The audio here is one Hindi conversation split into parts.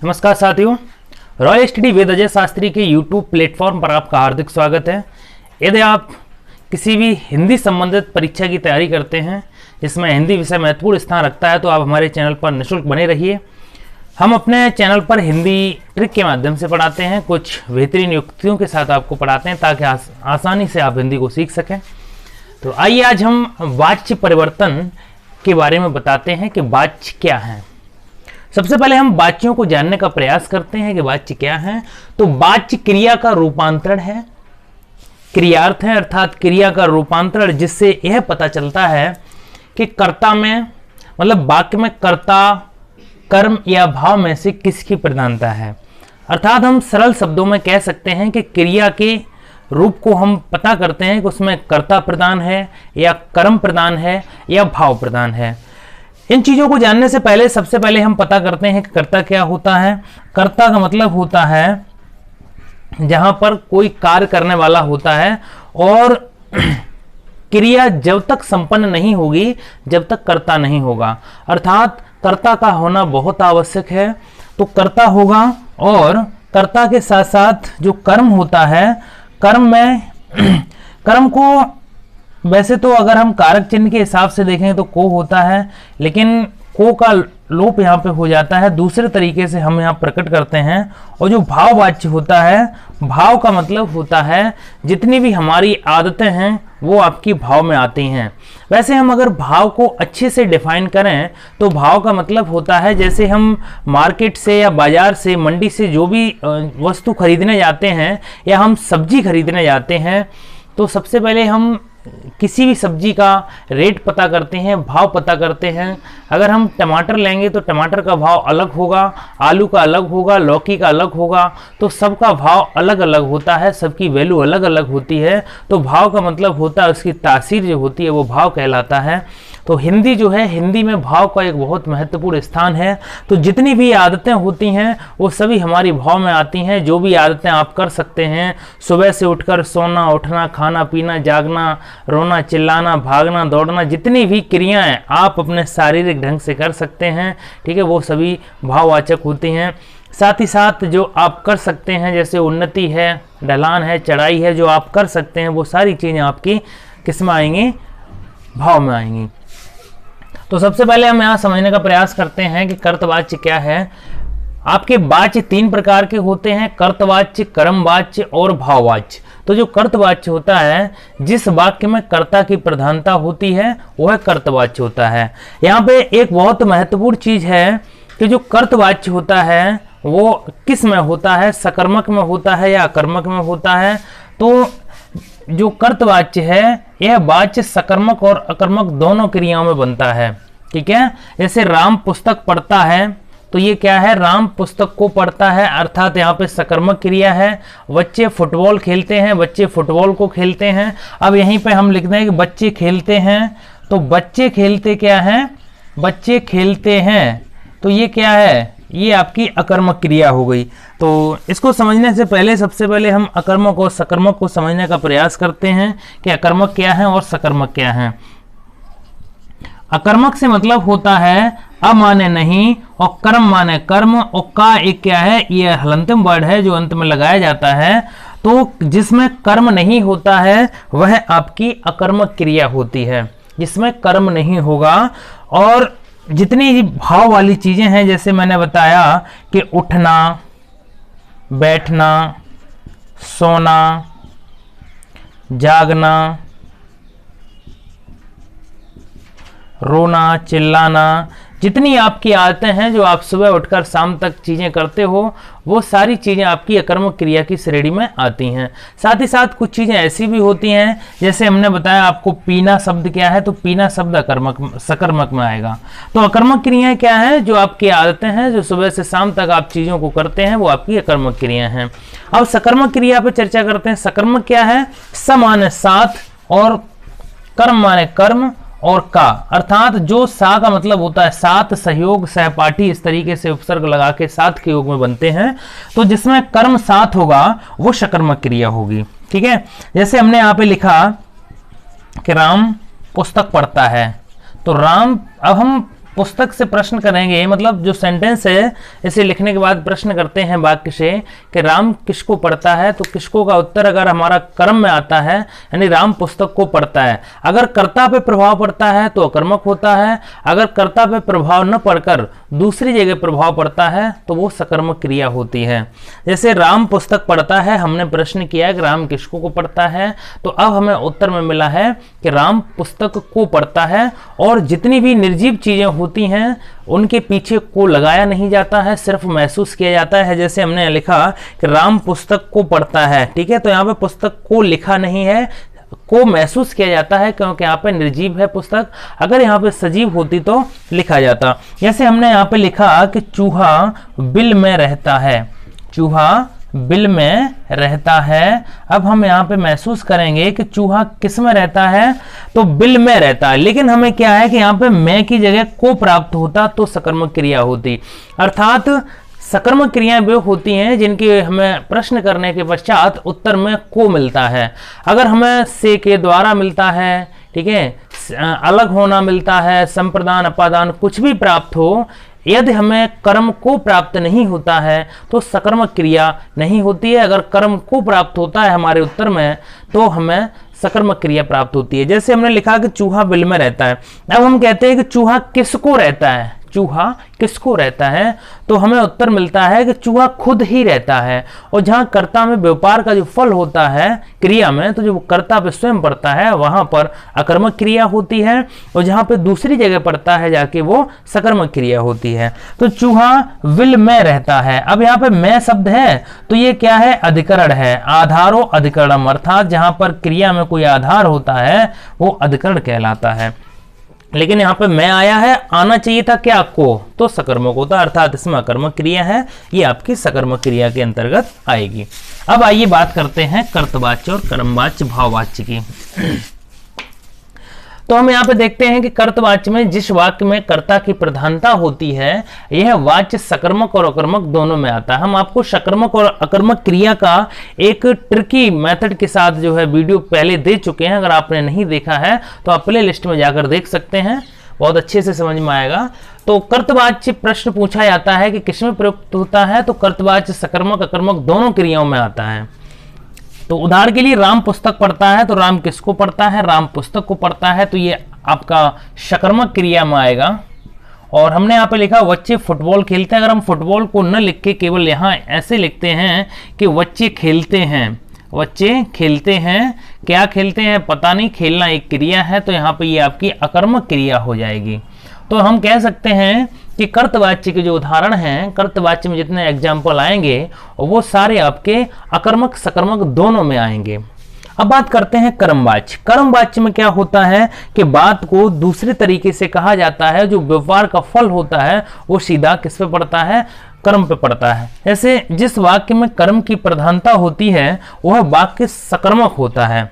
नमस्कार साथियों, royal study with Ajay Shastri के यूट्यूब प्लेटफॉर्म पर आपका हार्दिक स्वागत है। यदि आप किसी भी हिंदी संबंधित परीक्षा की तैयारी करते हैं जिसमें हिंदी विषय महत्वपूर्ण स्थान रखता है तो आप हमारे चैनल पर निःशुल्क बने रहिए। हम अपने चैनल पर हिंदी ट्रिक के माध्यम से पढ़ाते हैं, कुछ बेहतरीन युक्तियों के साथ आपको पढ़ाते हैं ताकि आसानी से आप हिंदी को सीख सकें। तो आइए आज हम वाच्य परिवर्तन के बारे में बताते हैं कि वाच्य क्या है। सबसे पहले हम वाच्यों को जानने का प्रयास करते हैं कि वाच्य क्या है। तो वाच्य क्रिया का रूपांतरण है, क्रियार्थ है, अर्थात क्रिया का रूपांतरण, जिससे यह पता चलता है कि कर्ता में मतलब वाक्य में कर्ता, कर्म या भाव में से किसकी प्रधानता है। अर्थात हम सरल शब्दों में कह सकते हैं कि क्रिया के रूप को हम पता करते हैं कि उसमें कर्ता प्रधान है या कर्म प्रधान है या भाव प्रधान है। इन चीजों को जानने से पहले सबसे पहले हम पता करते हैं कि कर्ता क्या होता है। कर्ता का मतलब होता है जहां पर कोई कार्य करने वाला होता है और क्रिया जब तक संपन्न नहीं होगी जब तक कर्ता नहीं होगा। अर्थात कर्ता का होना बहुत आवश्यक है। तो कर्ता होगा और कर्ता के साथ साथ जो कर्म होता है, कर्म में कर्म को वैसे तो अगर हम कारक चिन्ह के हिसाब से देखें तो को होता है, लेकिन को का लोप यहाँ पे हो जाता है। दूसरे तरीके से हम यहाँ प्रकट करते हैं। और जो भाववाच्य होता है, भाव का मतलब होता है जितनी भी हमारी आदतें हैं वो आपकी भाव में आती हैं। वैसे हम अगर भाव को अच्छे से डिफाइन करें तो भाव का मतलब होता है जैसे हम मार्केट से या बाजार से, मंडी से जो भी वस्तु खरीदने जाते हैं या हम सब्जी खरीदने जाते हैं तो सबसे पहले हम किसी भी सब्जी का रेट पता करते हैं, भाव पता करते हैं। अगर हम टमाटर लेंगे तो टमाटर का भाव अलग होगा, आलू का अलग होगा, लौकी का अलग होगा। तो सबका भाव अलग अलग होता है, सबकी वैल्यू अलग अलग होती है। तो भाव का मतलब होता है उसकी तासीर जो होती है वो भाव कहलाता है। तो हिंदी जो है, हिंदी में भाव का एक बहुत महत्वपूर्ण स्थान है। तो जितनी भी आदतें होती हैं वो सभी हमारी भाव में आती हैं। जो भी आदतें आप कर सकते हैं, सुबह से उठकर सोना, उठना, खाना पीना, जागना, रोना, चिल्लाना, भागना, दौड़ना, जितनी भी क्रियाएं आप अपने शारीरिक ढंग से कर सकते हैं, ठीक है, वो सभी भाववाचक होती हैं। साथ ही साथ जो आप कर सकते हैं जैसे उन्नति है, ढलान है, चढ़ाई है, जो आप कर सकते हैं वो सारी चीज़ें आपकी किस में आएंगी? भाव में आएंगी। तो सबसे पहले हम यहाँ समझने का प्रयास करते हैं कि कर्तवाच्य क्या है। आपके वाच्य तीन प्रकार के होते हैं, कर्तवाच्य, कर्मवाच्य और भाववाच्य। तो जो कर्तवाच्य होता है, जिस वाक्य में कर्ता की प्रधानता होती है वह कर्तवाच्य होता है। यहाँ पे एक बहुत महत्वपूर्ण चीज है कि जो कर्तवाच्य होता है वो किस में होता है, सकर्मक में होता है या अकर्मक में होता है। तो जो कर्तवाच्य है यह वाच्य सकर्मक और अकर्मक दोनों क्रियाओं में बनता है, ठीक है। जैसे राम पुस्तक पढ़ता है तो ये क्या है? राम पुस्तक को पढ़ता है, अर्थात यहाँ पे सकर्मक क्रिया है। बच्चे फुटबॉल खेलते हैं, बच्चे फुटबॉल को खेलते हैं। अब यहीं पे हम लिख दें कि बच्चे खेलते हैं, तो बच्चे खेलते क्या है? बच्चे खेलते हैं। तो ये क्या है? ये आपकी अकर्मक क्रिया हो गई। तो इसको समझने से पहले सबसे पहले हम अकर्मक और सकर्मक को समझने का प्रयास करते हैं कि अकर्मक क्या है और सकर्मक क्या है। अकर्मक से मतलब होता है अ माने नहीं और कर्म माने कर्म, और का एक क्या है? ये हलंतिम वर्ड है जो अंत में लगाया जाता है। तो जिसमें कर्म नहीं होता है वह आपकी अकर्मक क्रिया होती है, जिसमें कर्म नहीं होगा। और जितनी भाव वाली चीजें हैं जैसे मैंने बताया कि उठना, बैठना, सोना, जागना, रोना, चिल्लाना, जितनी आपकी आदतें हैं जो आप सुबह उठकर शाम तक चीज़ें करते हो वो सारी चीज़ें आपकी अकर्मक क्रिया की श्रेणी में आती हैं। साथ ही साथ कुछ चीज़ें ऐसी भी होती हैं जैसे हमने बताया आपको पीना शब्द क्या है, तो पीना शब्द अकर्मक सकर्मक में आएगा। तो अकर्मक क्रियाएं क्या है? जो आपकी आदतें हैं जो सुबह से शाम तक आप चीज़ों को करते हैं वो आपकी अकर्मक क्रियाएं हैं। अब सकर्मक क्रिया पर चर्चा करते हैं। सकर्मक क्या है? स माने साथ और कर्म माने कर्म और का, अर्थात जो सा का मतलब होता है साथ, सहयोग, सहपाठी, इस तरीके से उपसर्ग लगा के साथ के योग में बनते हैं। तो जिसमें कर्म साथ होगा वो सकर्मक क्रिया होगी, ठीक है। जैसे हमने यहाँ पे लिखा कि राम पुस्तक पढ़ता है, तो राम, अब हम पुस्तक से प्रश्न करेंगे, मतलब जो सेंटेंस है इसे लिखने के बाद प्रश्न करते हैं वाक्य से कि राम किसको पढ़ता है, तो किसको का उत्तर अगर हमारा कर्म में आता है यानी राम पुस्तक को पढ़ता है। अगर कर्ता पे प्रभाव पड़ता है तो अकर्मक होता है, अगर कर्ता पे प्रभाव न पड़कर दूसरी जगह प्रभाव पड़ता है तो वो सकर्मक क्रिया होती है। जैसे राम पुस्तक पढ़ता है, हमने प्रश्न किया कि राम किसको को पढ़ता है, तो अब हमें उत्तर में मिला है कि राम पुस्तक को पढ़ता है। और जितनी भी निर्जीव चीजें होती हैं उनके पीछे को लगाया नहीं जाता है, सिर्फ महसूस किया जाता है। जैसे हमने लिखा कि राम पुस्तक को पढ़ता है, ठीक है, तो यहाँ पे पुस्तक को लिखा नहीं है, को महसूस किया जाता है क्योंकि यहाँ पे निर्जीव है पुस्तक। अगर यहाँ पे सजीव होती तो लिखा जाता। जैसे हमने यहाँ पे लिखा कि चूहा बिल में रहता है, चूहा बिल में रहता है। अब हम यहाँ पे महसूस करेंगे कि चूहा किस में रहता है, तो बिल में रहता है, लेकिन हमें क्या है कि यहाँ पे मैं की जगह को प्राप्त होता तो सकर्मक क्रिया होती। अर्थात सकर्मक क्रियाएं वे होती हैं जिनके हमें प्रश्न करने के पश्चात उत्तर में को मिलता है। अगर हमें से के द्वारा मिलता है, ठीक है, अलग होना मिलता है, संप्रदान अपादान कुछ भी प्राप्त हो, यदि हमें कर्म को प्राप्त नहीं होता है तो सकर्मक क्रिया नहीं होती है। अगर कर्म को प्राप्त होता है हमारे उत्तर में तो हमें सकर्मक क्रिया प्राप्त होती है। जैसे हमने लिखा कि चूहा बिल में रहता है, अब हम कहते हैं कि चूहा किसको रहता है, चूहा किसको रहता है, तो हमें उत्तर मिलता है कि चूहा खुद ही रहता है। और जहां कर्ता में व्यापार का जो फल होता है क्रिया में, तो जो कर्ता पे स्वयं पड़ता है वहां पर अकर्मक क्रिया होती है, और जहां पे दूसरी जगह पड़ता है जाके वो सकर्मक क्रिया होती है। तो चूहा विल में रहता है। अब यहाँ पे मैं शब्द है तो ये क्या है, अधिकरण है, आधारो अधिकरणम, अर्थात जहां पर क्रिया में कोई आधार होता है वो अधिकरण कहलाता है। लेकिन यहाँ पे मैं आया है, आना चाहिए था क्या को, तो सकर्मक होता, अर्थात इसमें अकर्मक क्रिया है, ये आपकी सकर्मक क्रिया के अंतर्गत आएगी। अब आइए बात करते हैं कर्तवाच्य और कर्मवाच्य भाववाच्य की। तो हम यहाँ पे देखते हैं कि कर्तवाच्य में जिस वाक्य में कर्ता की प्रधानता होती है यह वाच्य सकर्मक और अकर्मक दोनों में आता है। हम आपको सकर्मक और अकर्मक क्रिया का एक ट्रिकी मेथड के साथ जो है वीडियो पहले दे चुके हैं, अगर आपने नहीं देखा है तो आप प्ले लिस्ट में जाकर देख सकते हैं, बहुत अच्छे से समझ में आएगा। तो कर्तवाच्य प्रश्न पूछा जाता है कि किसमें प्रयुक्त होता है, तो कर्तवाच्य सकर्मक अकर्मक दोनों क्रियाओं में आता है। तो उदाहरण के लिए राम पुस्तक पढ़ता है, तो राम किसको पढ़ता है, राम पुस्तक को पढ़ता है, तो ये आपका सकर्मक क्रिया में आएगा। और हमने यहाँ पे लिखा बच्चे फुटबॉल खेलते हैं, अगर हम फुटबॉल को न लिख के केवल यहाँ ऐसे लिखते हैं कि बच्चे खेलते हैं, बच्चे खेलते हैं, क्या खेलते हैं पता नहीं, खेलना एक क्रिया है, तो यहाँ पे ये आपकी अकर्मक क्रिया हो जाएगी। तो हम कह सकते हैं कि कर्तवाच्य के जो उदाहरण हैं, कर्तवाच्य में जितने एग्जाम्पल आएंगे वो सारे आपके अकर्मक सकर्मक दोनों में आएंगे। अब बात करते हैं कर्मवाच्य। कर्मवाच्य में क्या होता है कि बात को दूसरे तरीके से कहा जाता है, जो व्यवहार का फल होता है वो सीधा किस पे पड़ता है, कर्म पे पड़ता है। जैसे जिस वाक्य में कर्म की प्रधानता होती है वह वाक्य सकर्मक होता है,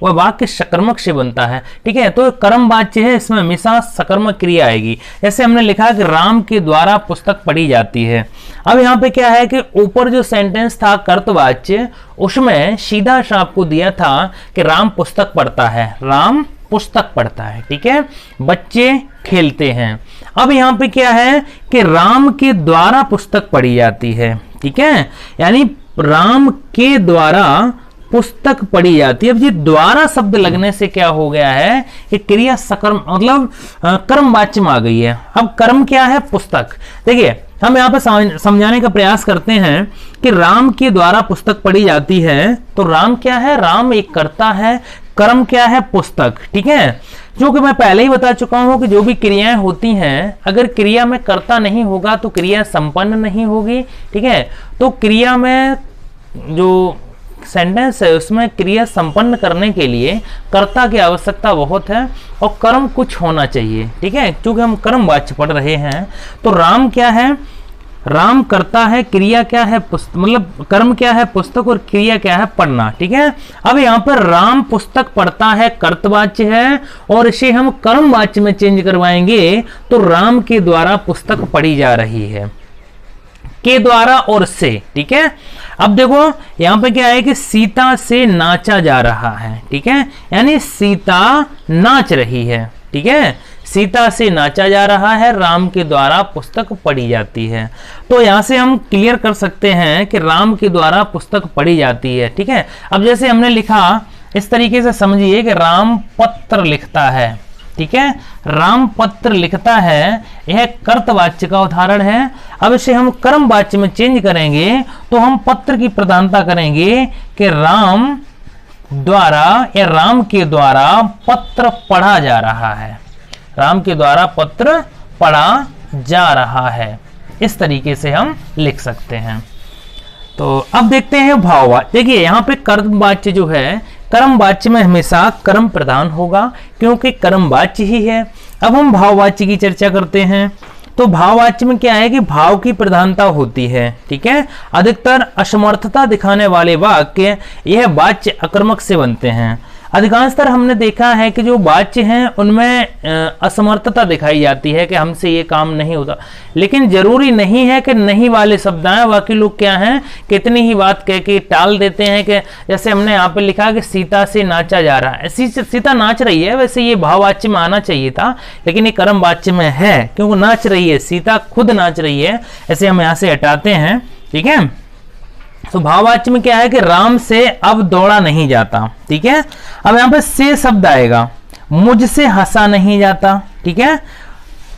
वह वाक्य सकर्मक से बनता है, ठीक है। तो कर्म वाच्य है, इसमें हमेशा सकर्मक क्रिया आएगी। जैसे हमने लिखा कि राम के द्वारा पुस्तक पढ़ी जाती है। अब यहाँ पे क्या है कि ऊपर जो सेंटेंस था कर्तवाच्य, उसमें सीधा सा आपको दिया था कि राम पुस्तक पढ़ता है, राम पुस्तक पढ़ता है, ठीक है, बच्चे खेलते हैं। अब यहाँ पे क्या है कि राम के द्वारा पुस्तक पढ़ी जाती है, ठीक है, यानी राम के द्वारा पुस्तक पढ़ी जाती है। अब ये द्वारा शब्द लगने से क्या हो गया है कि क्रिया सकर्म मतलब कर्म वाच्य में आ गई है। अब कर्म क्या है, पुस्तक। देखिए हम यहाँ पे समझाने का प्रयास करते हैं कि राम के द्वारा पुस्तक पढ़ी जाती है, तो राम क्या है, राम एक कर्ता है, कर्म क्या है, पुस्तक, ठीक है। जो कि मैं पहले ही बता चुका हूं कि जो भी क्रियाएं होती हैं अगर क्रिया में कर्ता नहीं होगा तो क्रिया संपन्न नहीं होगी, ठीक है। तो क्रिया में जो सेंटेंस है उसमें क्रिया संपन्न करने के लिए कर्ता की आवश्यकता बहुत है और कर्म कुछ होना चाहिए, ठीक है। क्योंकि हम कर्म वाच्य पढ़ रहे हैं तो राम क्या है, राम करता है, क्रिया क्या है, मतलब कर्म क्या है, पुस्तक, और क्रिया क्या है, पढ़ना, ठीक है। अब यहाँ पर राम पुस्तक पढ़ता है कर्तवाच्य है और इसे हम कर्म वाच्य में चेंज करवाएंगे तो राम के द्वारा पुस्तक पढ़ी जा रही है। के द्वारा और से, ठीक है। अब देखो यहां पे क्या है कि सीता से नाचा जा रहा है, ठीक है, यानी सीता नाच रही है, ठीक है, सीता से नाचा जा रहा है, राम के द्वारा पुस्तक पढ़ी जाती है। तो यहां से हम क्लियर कर सकते हैं कि राम के द्वारा पुस्तक पढ़ी जाती है, ठीक है। अब जैसे हमने लिखा इस तरीके से समझिए कि राम पत्र लिखता है, ठीक है, राम पत्र लिखता है, यह कर्तवाच्य का उदाहरण है। अब इसे हम कर्म वाच्य में चेंज करेंगे तो हम पत्र की प्रधानता करेंगे कि राम द्वारा या राम के द्वारा पत्र पढ़ा जा रहा है, राम के द्वारा पत्र पढ़ा जा रहा है, इस तरीके से हम लिख सकते हैं। तो अब देखते हैं भाववाच्य। देखिए यहाँ पे कर्म वाच्य जो है, कर्म वाच्य में हमेशा कर्म प्रधान होगा क्योंकि कर्म वाच्य ही है। अब हम भाववाच्य की चर्चा करते हैं। तो भाववाच्य में क्या है कि भाव की प्रधानता होती है, ठीक है। अधिकतर असमर्थता दिखाने वाले वाक्य यह वाच्य आक्रमक से बनते हैं। अधिकांशतर हमने देखा है कि जो वाच्य हैं उनमें असमर्थता दिखाई जाती है कि हमसे ये काम नहीं होता, लेकिन जरूरी नहीं है कि नहीं वाले शब्द आए। बाकी लोग क्या हैं, कितनी ही बात कह के टाल देते हैं कि जैसे हमने यहाँ पे लिखा कि सीता से नाचा जा रहा है, सीता नाच रही है, वैसे ये भाववाच्य में आना चाहिए था, लेकिन ये कर्म वाच्य में है क्योंकि नाच रही है, सीता खुद नाच रही है, ऐसे हम यहाँ से हटाते हैं, ठीक है। तो भाववाच्य में क्या है कि राम से अब दौड़ा नहीं जाता, ठीक है। अब यहां पे से शब्द आएगा, मुझसे हंसा नहीं जाता, ठीक है,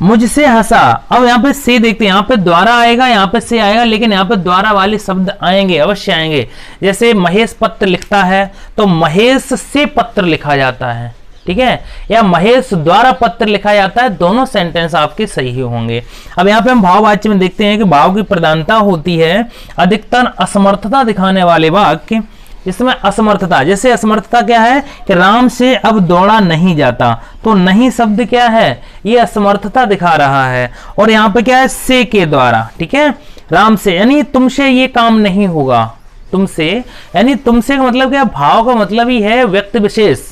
मुझसे हंसा। अब यहां पे से देखते हैं, यहां पे द्वारा आएगा, यहां पे से आएगा, लेकिन यहां पे द्वारा वाले शब्द आएंगे, अवश्य आएंगे। जैसे महेश पत्र लिखता है तो महेश से पत्र लिखा जाता है, ठीक है, या महेश द्वारा पत्र लिखा जाता है, दोनों सेंटेंस आपके सही होंगे। अब यहाँ पे हम भाववाच्य में देखते हैं कि भाव की प्रधानता होती है अधिकतर असमर्थता दिखाने वाले वाक्य, इसमें असमर्थता, जैसे असमर्थता क्या है कि राम से अब दौड़ा नहीं जाता, तो नहीं शब्द क्या है, ये असमर्थता दिखा रहा है। और यहाँ पे क्या है, से के द्वारा, ठीक है, राम से यानी तुमसे ये काम नहीं होगा, तुमसे यानी तुमसे का मतलब क्या, भाव का मतलब ही है व्यक्ति विशेष।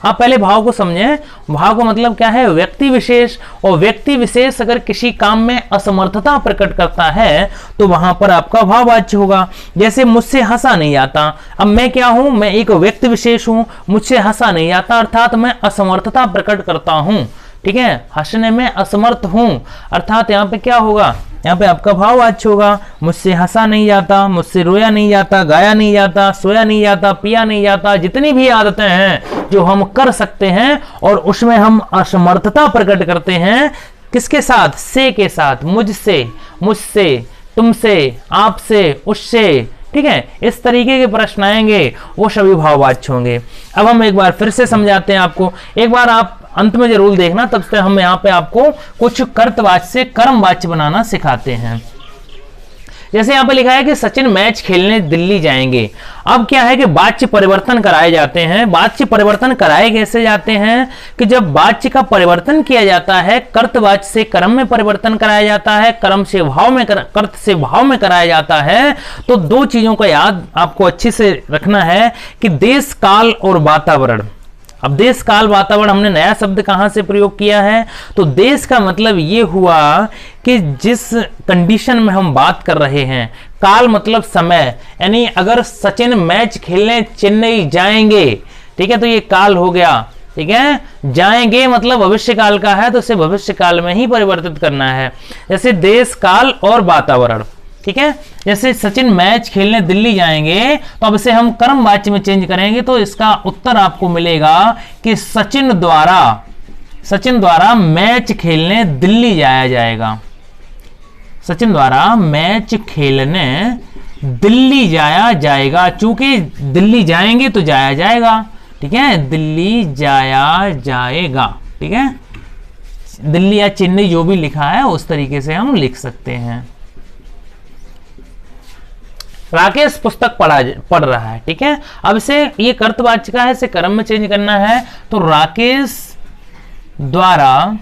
आप पहले भाव को समझें, भाव का मतलब क्या है, व्यक्ति विशेष, और व्यक्ति विशेष अगर किसी काम में असमर्थता प्रकट करता है तो वहां पर आपका भाववाच्य होगा। जैसे मुझसे हंसा नहीं आता, अब मैं क्या हूं, मैं एक व्यक्ति विशेष हूं, मुझसे हंसा नहीं आता अर्थात मैं असमर्थता प्रकट करता हूं, ठीक है, हंसने में असमर्थ हूं, अर्थात यहाँ पे क्या होगा, यहाँ पे आपका भाववाच्य होगा। मुझसे हंसा नहीं जाता, मुझसे रोया नहीं जाता, गाया नहीं जाता, सोया नहीं जाता, पिया नहीं जाता, जितनी भी आदतें हैं जो हम कर सकते हैं और उसमें हम असमर्थता प्रकट करते हैं, किसके साथ, से के साथ, मुझसे, मुझसे, तुमसे, आपसे, उससे, ठीक है, इस तरीके के प्रश्न आएंगे वो सभी भाववाच्य होंगे। अब हम एक बार फिर से समझाते हैं आपको, एक बार आप अंत में जरूर देखना, तब से हम यहाँ पे आपको कुछ कर्तवाच्य से कर्मवाच्य बनाना सिखाते हैं। जैसे यहाँ पे लिखा है कि सचिन मैच खेलने दिल्ली जाएंगे। अब क्या है कि वाच्य परिवर्तन कराए जाते हैं। वाच्य परिवर्तन कराए कैसे जाते हैं कि जब वाच्य का परिवर्तन किया जाता है, कर्तवाच्य से कर्म में परिवर्तन कराया जाता है, कर्म से भाव में, कर्त से भाव में कराया जाता है, तो दो चीजों का याद आपको अच्छे से रखना है कि देश, काल और वातावरण। अब देश, काल, वातावरण हमने नया शब्द कहां से प्रयोग किया है, तो देश का मतलब ये हुआ कि जिस कंडीशन में हम बात कर रहे हैं, काल मतलब समय, यानी अगर सचिन मैच खेलने चेन्नई जाएंगे, ठीक है, तो ये काल हो गया, ठीक है, जाएंगे मतलब भविष्य काल का है, तो इसे भविष्य काल में ही परिवर्तित करना है। जैसे देश, काल और वातावरण, ठीक है, जैसे सचिन मैच खेलने दिल्ली जाएंगे, तो अब इसे हम कर्म वाच्य में चेंज करेंगे, तो इसका उत्तर आपको मिलेगा कि सचिन द्वारा मैच खेलने दिल्ली जाया जाएगा। सचिन द्वारा मैच खेलने दिल्ली जाया जाएगा, चूंकि दिल्ली जाएंगे तो जाया जाएगा, ठीक है, दिल्ली जाया जाएगा, ठीक है, दिल्ली या चेन्नई जो भी लिखा है उस तरीके से हम लिख सकते हैं। राकेश पुस्तक पढ़ रहा है, ठीक है, अब इसे ये कर्तवाच्य का है, इसे कर्म में चेंज करना है, तो राकेश द्वारा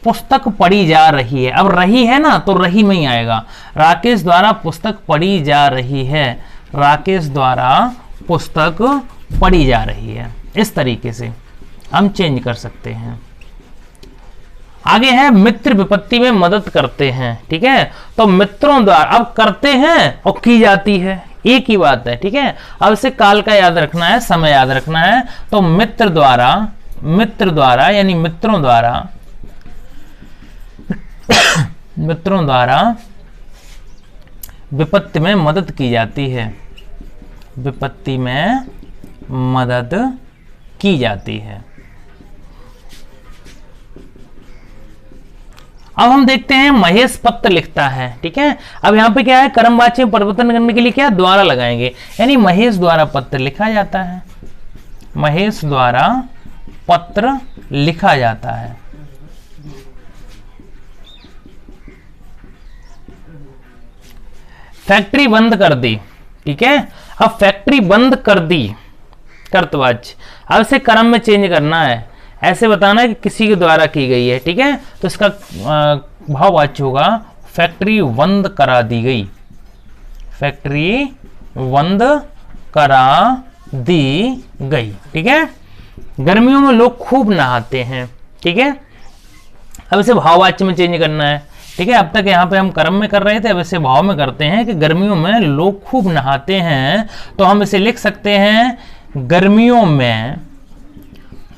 पुस्तक पढ़ी जा रही है। अब रही है ना, तो रही में ही आएगा, राकेश द्वारा पुस्तक पढ़ी जा रही है, राकेश द्वारा पुस्तक पढ़ी जा रही है, इस तरीके से हम चेंज कर सकते हैं। आगे है मित्र विपत्ति में मदद करते हैं, ठीक है। तो मित्रों द्वारा, अब करते हैं और की जाती है, एक ही बात है, ठीक है। अब इसे काल का याद रखना है, समय याद रखना है। तो मित्र द्वारा यानी मित्रों द्वारा विपत्ति में मदद की जाती है, विपत्ति में मदद की जाती है। अब हम देखते हैं महेश पत्र लिखता है, ठीक है। अब यहां पे क्या है, कर्मवाच्य में परिवर्तन करने के लिए क्या द्वारा लगाएंगे, यानी महेश द्वारा पत्र लिखा जाता है, महेश द्वारा पत्र लिखा जाता है। फैक्ट्री बंद कर दी, ठीक है। अब फैक्ट्री बंद कर दी, कर्तवाच्य। अब इसे कर्म में चेंज करना है, ऐसे बताना है कि किसी के द्वारा की गई है, ठीक है। तो इसका भाववाच्य होगा फैक्ट्री बंद करा दी गई, फैक्ट्री बंद करा दी गई, ठीक है। गर्मियों में लोग खूब नहाते हैं, ठीक है। अब इसे भाववाच्य में चेंज करना है, ठीक है। अब तक यहाँ पे हम कर्म में कर रहे थे, अब इसे भाव में करते हैं कि गर्मियों में लोग खूब नहाते हैं। तो हम इसे लिख सकते हैं गर्मियों में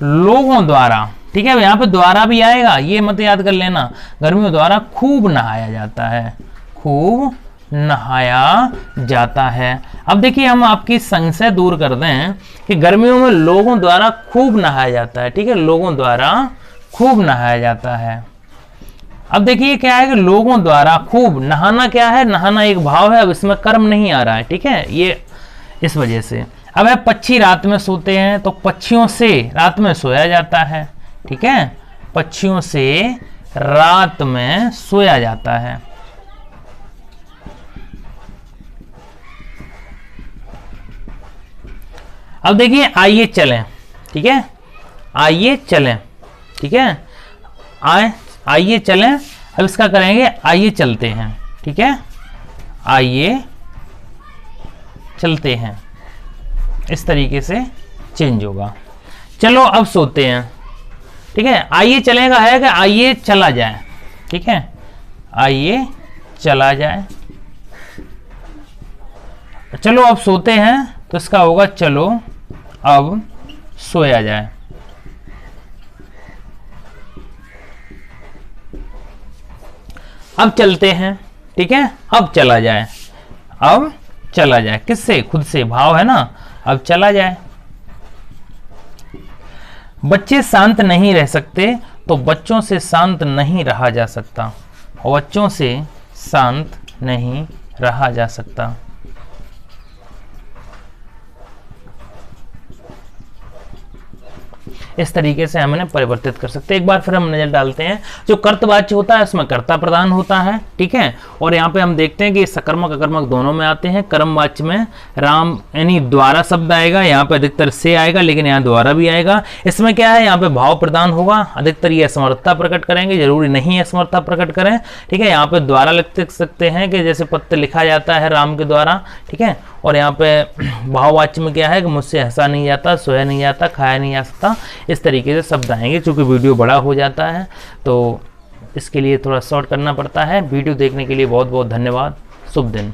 लोगों द्वारा, ठीक है। यहाँ पे द्वारा भी आएगा, ये मत याद कर लेना। गर्मियों द्वारा खूब नहाया जाता है, खूब नहाया जाता है। अब देखिए हम आपकी संशय दूर कर दें कि गर्मियों में लोगों द्वारा खूब नहाया जाता है, ठीक है। लोगों द्वारा खूब नहाया जाता है। अब देखिए क्या है कि लोगों द्वारा खूब नहाना, क्या है, नहाना एक भाव है। अब इसमें कर्म नहीं आ रहा है, ठीक है, ये इस वजह से। अब है पक्षी रात में सोते हैं, तो पक्षियों से रात में सोया जाता है, ठीक है। पक्षियों से रात में सोया जाता है। अब देखिए आइए चलें, ठीक है, आइए चलें, ठीक है। आइए चलें। अब इसका करेंगे आइए चलते हैं, ठीक है, आइए चलते हैं, इस तरीके से चेंज होगा। चलो अब सोते हैं, ठीक है। आइए चलेगा है कि आइए चला जाए, ठीक है, आइए चला जाए। चलो अब सोते हैं, तो इसका होगा चलो अब सोया जाए। अब चलते हैं, ठीक है, अब चला जाए, अब चला जाए, किससे, खुद से, भाव है ना। अब चला जाए। बच्चे शांत नहीं रह सकते, तो बच्चों से शांत नहीं रहा जा सकता, और बच्चों से शांत नहीं रहा जा सकता। इस तरीके से हम इन्हें परिवर्तित कर सकते हैं। एक बार फिर हम नजर डालते हैं, जो कर्तवाच्य होता है उसमें कर्ता प्रधान होता है, ठीक है। और यहाँ पे हम देखते हैं कि सकर्मक अकर्मक दोनों में आते हैं। कर्मवाच्य में राम यानी द्वारा शब्द आएगा, यहाँ पे अधिकतर से आएगा, लेकिन यहाँ द्वारा भी आएगा। इसमें क्या है, यहाँ पे भाव प्रदान होगा, अधिकतर ये असमर्थता प्रकट करेंगे, जरूरी नहीं है असमर्थता प्रकट करें, ठीक है। यहाँ पे द्वारा लिख सकते हैं कि जैसे पत्र लिखा जाता है राम के द्वारा, ठीक है। और यहाँ पे भाववाच्य में क्या है कि मुझसे हंसा नहीं जाता, सोया नहीं जाता, खाया नहीं जा सकता, इस तरीके से शब्द आएंगे। चूंकि वीडियो बड़ा हो जाता है तो इसके लिए थोड़ा शॉर्ट करना पड़ता है। वीडियो देखने के लिए बहुत बहुत धन्यवाद। शुभ दिन।